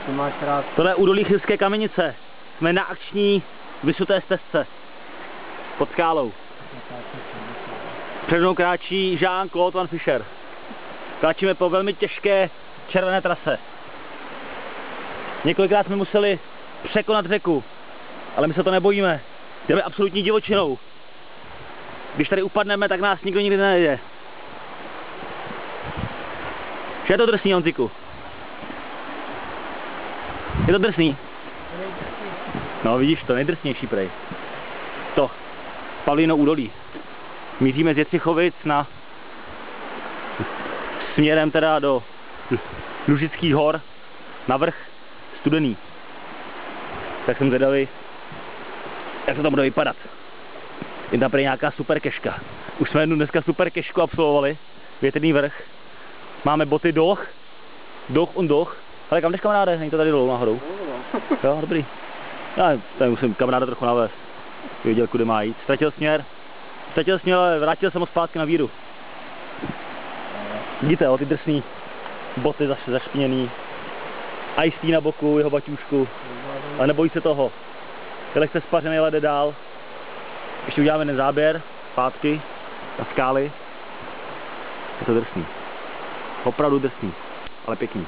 Ty máš rád. Tohle je údolí Chirské Kamenice. Jsme na akční vysuté stezce. Pod skálou. Před mnou kráčí Jean-Claude Van Fischer. Kráčíme po velmi těžké červené trase. Několikrát jsme museli překonat řeku, ale my se to nebojíme. Jdeme absolutní divočinou. Když tady upadneme, tak nás nikdo nikdy nenajde. Že je to drsný, Honziku? Je to drsný? No vidíš, to nejdrsnější prej. To, Pavlíno údolí. Míříme z Jitřichovic na směrem teda do Lužických hor na vrch Studený. Tak jsem zvědavý, jak to tam bude vypadat. Je tam prý nějaká super keška. Už jsme jednu dneska super kešku absolvovali. Větrný vrch. Máme boty Doch und Doch. Ale kam jdeš, kamaráde? Není to tady dolů náhodou? Jo, dobrý. Já tady musím kamaráda trochu navést. Věděl, kudy má jít. Ztratil směr, ale vrátil jsem ho zpátky na víru. Vidíte, jo, ty drsný boty zašpiněný. Ice na boku, jeho baťůžku. Ale nebojí se toho. Je lehce spařený, ale jde dál. Ještě uděláme ten záběr, zpátky, na skály. Je to drsný. Opravdu drsný, ale pěkný.